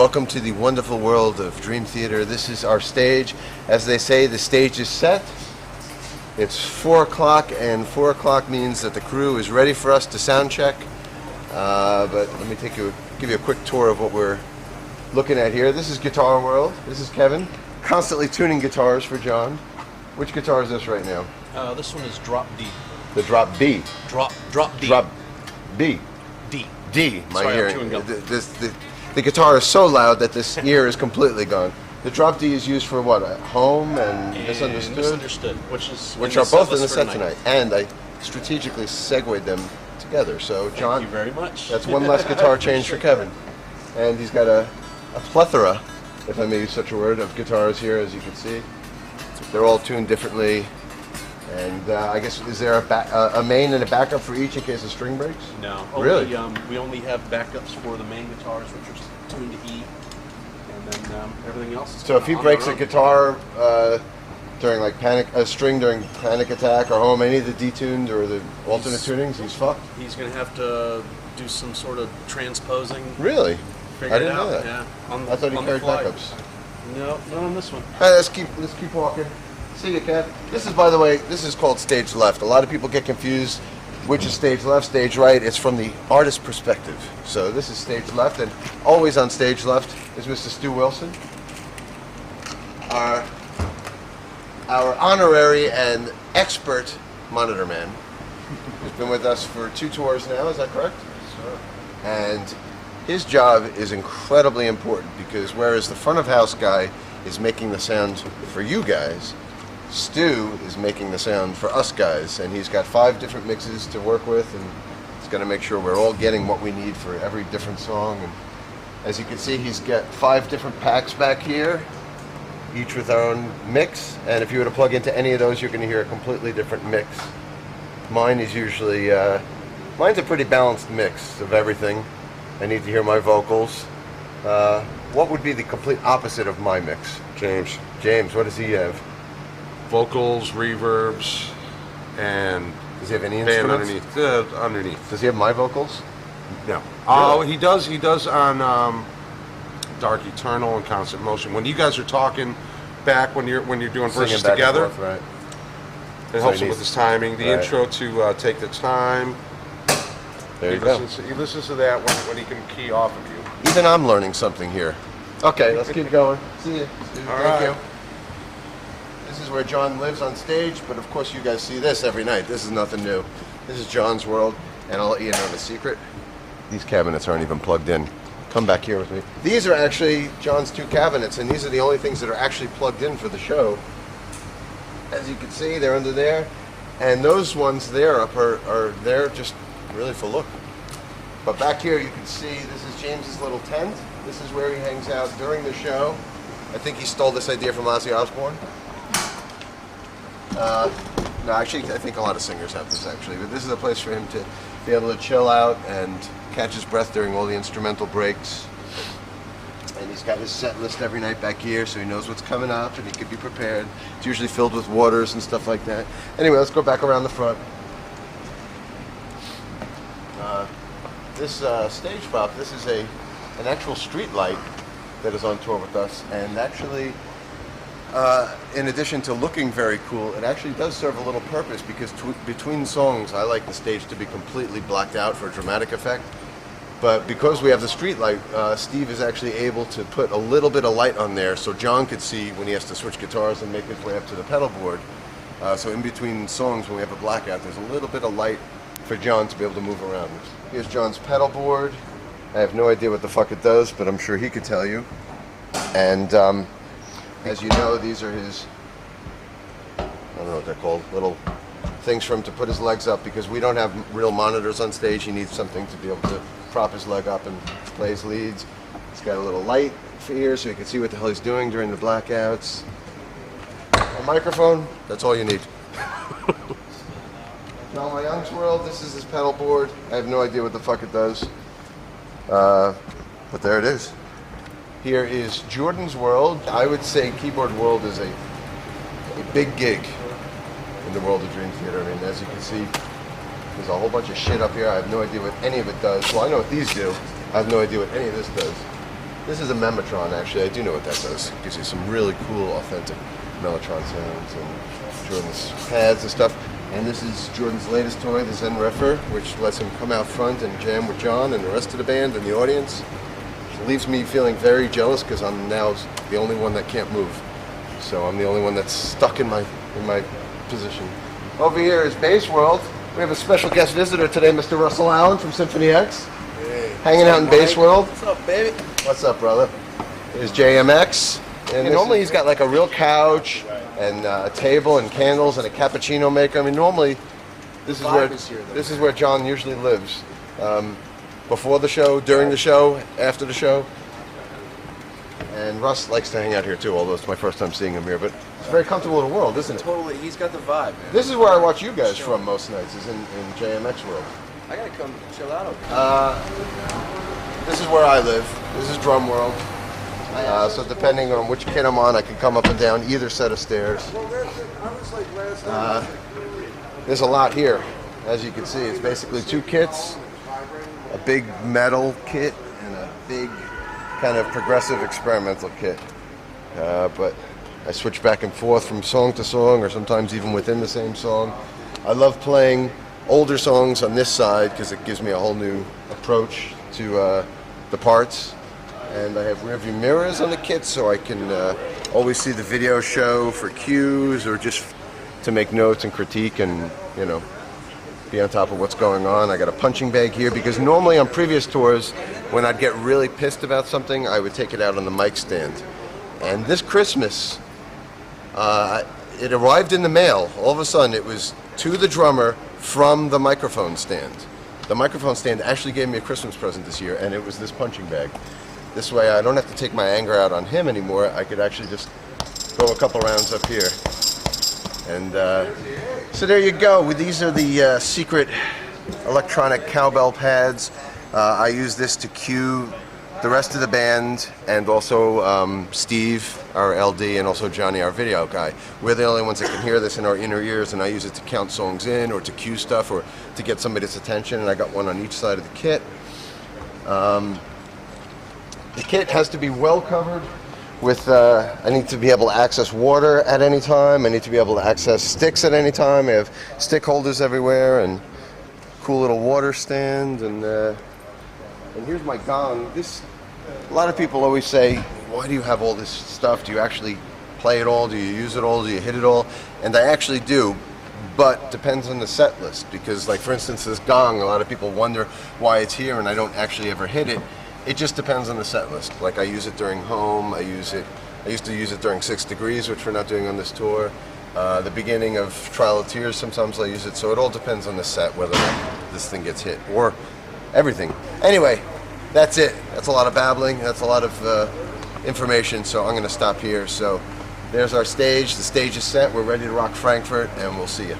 Welcome to the wonderful world of Dream Theater. This is our stage. As they say, the stage is set. It's 4 o'clock, and 4 o'clock means that the crew is ready for us to sound check. But let me give you a quick tour of what we're looking at here. This is Guitar World. This is Kevin, constantly tuning guitars for John. Which guitar is this right now? This one is Drop D. The Drop B. Drop D. Drop B. D. D. My Sorry, hearing. I'm chewing gum. The guitar is so loud that this ear is completely gone. The Drop D is used for what? At home and Misunderstood? Misunderstood, which are both in the set tonight. And I strategically segued them together. So, John, thank you very much. That's one less guitar change for Kevin. And he's got a plethora, if I may use such a word, of guitars here, as you can see. They're all tuned differently. And I guess, is there a main and a backup for each in case the string breaks? No. Really? We only have backups for the main guitars, which are tuned to E, and then everything else is So if he breaks a guitar during like a string during panic attack or home, any of the detuned or the alternate tunings, he's fucked? He's going to have to do some sort of transposing. Really? Figure I didn't know that. Yeah. I thought he carried backups. No, not on this one. All right, let's keep walking. See you, Kev. This is, by the way, this is called stage left. A lot of people get confused which is stage left, stage right. It's from the artist's perspective. So this is stage left, and always on stage left is Mr. Stu Wilson, our honorary and expert monitor man, who's been with us for 2 tours now. Is that correct? Sure. And his job is incredibly important because whereas the front of house guy is making the sound for you guys, Stu is making the sound for us guys, and he's got 5 different mixes to work with, and he's going to make sure we're all getting what we need for every different song. And as you can see, he's got 5 different packs back here, each with our own mix, and if you were to plug into any of those, you're going to hear a completely different mix. Mine is usually, mine's a pretty balanced mix of everything. I need to hear my vocals. What would be the complete opposite of my mix? James, what does he have? Vocals, reverbs, and does he have any band instruments? underneath. Does he have my vocals? No. Really? He does on Dark Eternal and Constant Motion. When you guys are talking back when you're doing verses Singing back together, and forth, right? it helps him with his timing. The Right. intro to Take the Time. There you go. He listens to that when he can key off of you. Even I'm learning something here. Okay, let's keep going. See you. Thank you. This is where John lives on stage, but of course you guys see this every night. This is nothing new. This is John's world, and I'll let you know the secret. These cabinets aren't even plugged in. Come back here with me. These are actually John's 2 cabinets, and these are the only things that are actually plugged in for the show. As you can see, they're under there, and those ones there up are there just really for look. But back here you can see this is James's little tent. This is where he hangs out during the show. I think he stole this idea from Ozzy Osbourne. No, actually, I think a lot of singers have this, actually. But this is a place for him to be able to chill out and catch his breath during all the instrumental breaks. And he's got his set list every night back here, so he knows what's coming up, and he can be prepared. It's usually filled with waters and stuff like that. Anyway, let's go back around the front. This stage prop, this is an actual street light that is on tour with us, and actually, in addition to looking very cool, it actually does serve a little purpose because between songs I like the stage to be completely blacked out for a dramatic effect. But because we have the street light, Steve is actually able to put a little bit of light on there so John could see when he has to switch guitars and make his way up to the pedal board. So in between songs when we have a blackout, there's a little bit of light for John to be able to move around. Here's John's pedal board. I have no idea what the fuck it does, but I'm sure he could tell you. And as you know, these are his, I don't know what they're called, little things for him to put his legs up because we don't have real monitors on stage. He needs something to be able to prop his leg up and play his leads. He's got a little light for here so you can see what the hell he's doing during the blackouts. A microphone, that's all you need. John Young's world, this is his pedal board. I have no idea what the fuck it does. But there it is. Here is Jordan's world. I would say Keyboard World is a big gig in the world of Dream Theater. I mean, as you can see, there's a whole bunch of shit up here. I have no idea what any of it does. Well, I know what these do. I have no idea what any of this does. This is a Mellotron, actually. I do know what that does. It gives you some really cool, authentic Mellotron sounds and Jordan's pads and stuff. And this is Jordan's latest toy, the Zen Reffer, which lets him come out front and jam with John and the rest of the band and the audience. Which leaves me feeling very jealous because I'm now the only one that can't move. So I'm the only one that's stuck in my position. Over here is Bass World. We have a special guest visitor today, Mr. Russell Allen from Symphony X. Hey. Hanging out in Bass World. What's up, baby? What's up, brother? Here's JMX. And normally he's got like a real couch and a table and candles and a cappuccino maker. I mean, normally this is where John usually lives. Before the show, during the show, after the show. And Russ likes to hang out here too, although it's my first time seeing him here. But it's very comfortable in the world, isn't it? Totally, he's got the vibe, man. This is where I watch you guys from most nights, is in JMX World. I gotta come chill out over here. This is where I live. This is Drum World. So depending on which kit I'm on, I can come up and down either set of stairs. There's a lot here, as you can see. It's basically two kits, a big metal kit and a big kind of progressive experimental kit. But I switch back and forth from song to song, or sometimes even within the same song. I love playing older songs on this side because it gives me a whole new approach to the parts. And I have rear view mirrors on the kit, so I can always see the video show for cues or just to make notes and critique and, you know, be on top of what's going on. I got a punching bag here because normally on previous tours, when I'd get really pissed about something, I would take it out on the mic stand. And this Christmas, it arrived in the mail. All of a sudden, it was to the drummer from the microphone stand. The microphone stand actually gave me a Christmas present this year, and it was this punching bag. This way, I don't have to take my anger out on him anymore. I could actually just go a couple rounds up here. And so there you go. These are the secret electronic cowbell pads. I use this to cue the rest of the band, and also Steve, our LD, and also Johnny, our video guy. We're the only ones that can hear this in our inner ears, and I use it to count songs in, or to cue stuff, or to get somebody's attention, and I got one on each side of the kit. The kit has to be well covered with, I need to be able to access water at any time, I need to be able to access sticks at any time. I have stick holders everywhere, and cool little water stand, and here's my gong. A lot of people always say, why do you have all this stuff? Do you actually play it all? Do you use it all? Do you hit it all? And I actually do, but depends on the set list. Because, like, for instance, this gong, a lot of people wonder why it's here and I don't actually ever hit it. It just depends on the set list. Like, I use it during Home. I used to use it during 6 Degrees, which we're not doing on this tour. The beginning of Trial of Tears, sometimes I use it. So it all depends on the set, whether or not this thing gets hit, or everything. Anyway, that's it. That's a lot of babbling. That's a lot of information, so I'm going to stop here. So there's our stage. The stage is set. We're ready to rock Frankfurt, and we'll see you.